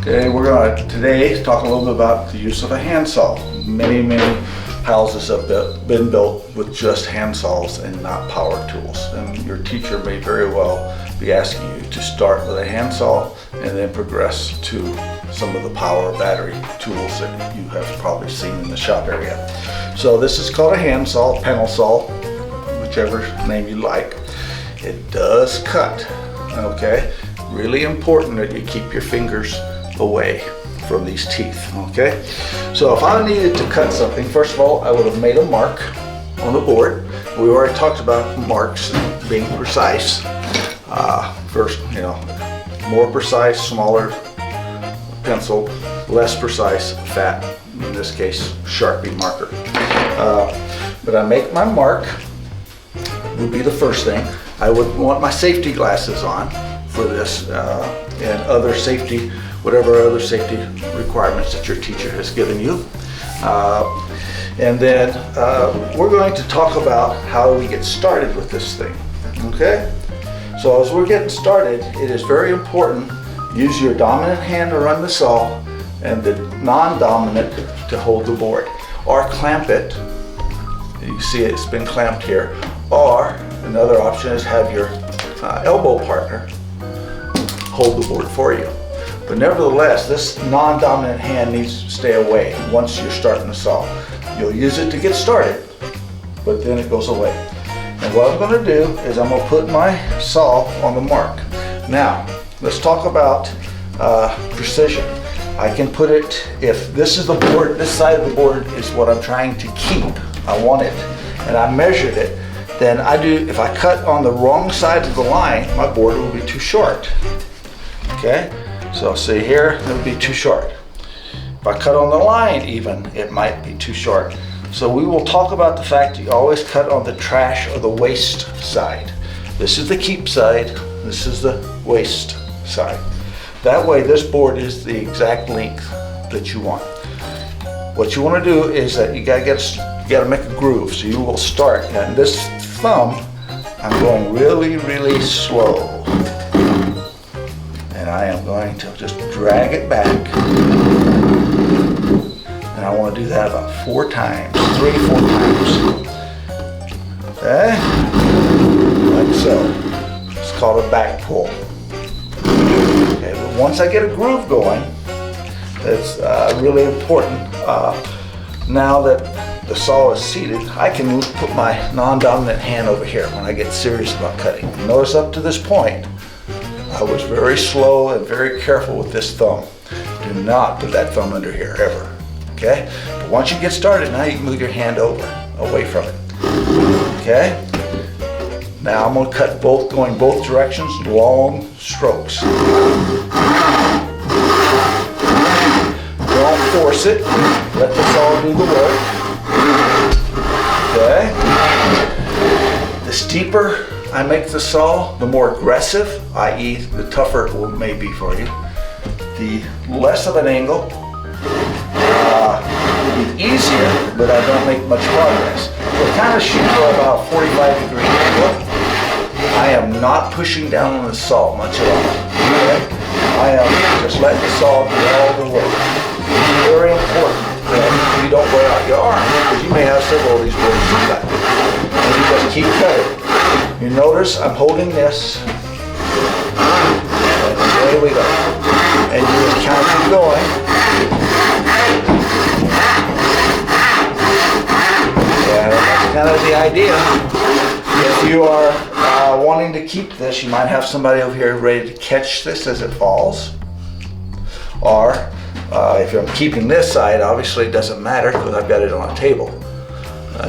Okay, we're going to today talk a little bit about the use of a handsaw. Many houses have been built with just handsaws and not power tools. And your teacher may very well be asking you to start with a handsaw and then progress to some of the power battery tools that you have probably seen in the shop area. So this is called a handsaw, panel saw, whichever name you like. It does cut, okay? Really important that you keep your fingers away from these teeth, okay? So if I needed to cut something, first of all, I would have made a mark on the board. We already talked about marks being precise. First, more precise, smaller pencil, less precise, fat, in this case, Sharpie marker. But I make my mark, would be the first thing. I would want my safety glasses on for this and other safety, whatever other safety requirements that your teacher has given you. And then we're going to talk about how we get started with this thing, okay? So as we're getting started, it is very important, use your dominant hand to run the saw and the non-dominant to hold the board. Or clamp it, you see it's been clamped here. Or another option is have your elbow partner hold the board for you. But nevertheless, this non-dominant hand needs to stay away once you're starting the saw. You'll use it to get started, but then it goes away. And what I'm going to do is I'm going to put my saw on the mark. Now, let's talk about precision. I can put it, if this is the board, this side of the board is what I'm trying to keep. I want it, and I measured it. Then if I cut on the wrong side of the line, my board will be too short. Okay? So see here, it would be too short. If I cut on the line even, it might be too short. So we will talk about the fact you always cut on the trash or the waste side. This is the keep side, this is the waste side. That way this board is the exact length that you want. What you want to do is that you gotta make a groove. So you will start, and this thumb, I'm going really slow. And I am going to just drag it back. And I want to do that about 4 times, 3 or 4 times. Okay? Like so. It's called a back pull. Okay, but once I get a groove going, it's really important. Now that the saw is seated, I can put my non-dominant hand over here when I get serious about cutting. Notice up to this point, I was very slow and very careful with this thumb. Do not put that thumb under here, ever. Okay? But once you get started, now you can move your hand away from it. Okay? Now I'm going to cut going both directions, long strokes. Don't force it. Let the saw do the work. Okay? The steeper I make the saw, the more aggressive, i.e. the tougher it may be for you. The less of an angle, it'll be easier, but I don't make much progress. So kind of shoot for about 45-degree angle. I am not pushing down on the saw much at all. Okay? I am just letting the saw do all the work. It's very important that you don't wear out your arm, because you may have several of these boards to cut. And you just keep cutting. You notice I'm holding this, and away we go. And you just kind of keep going. And that's kind of the idea. If you are wanting to keep this, you might have somebody over here ready to catch this as it falls. Or if I'm keeping this side, obviously it doesn't matter because I've got it on a table.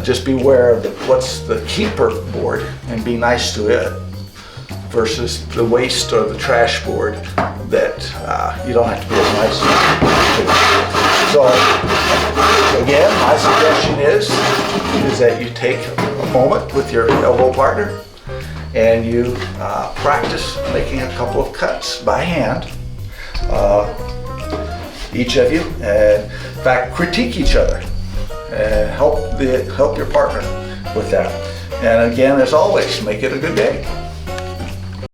Just beware of what's the keeper board and be nice to it versus the waste or the trash board that you don't have to be as nice to. So again, my suggestion is that you take a moment with your elbow partner and you practice making a couple of cuts by hand, each of you, and in fact critique each other. And help your partner with that. And again, as always, make it a good day.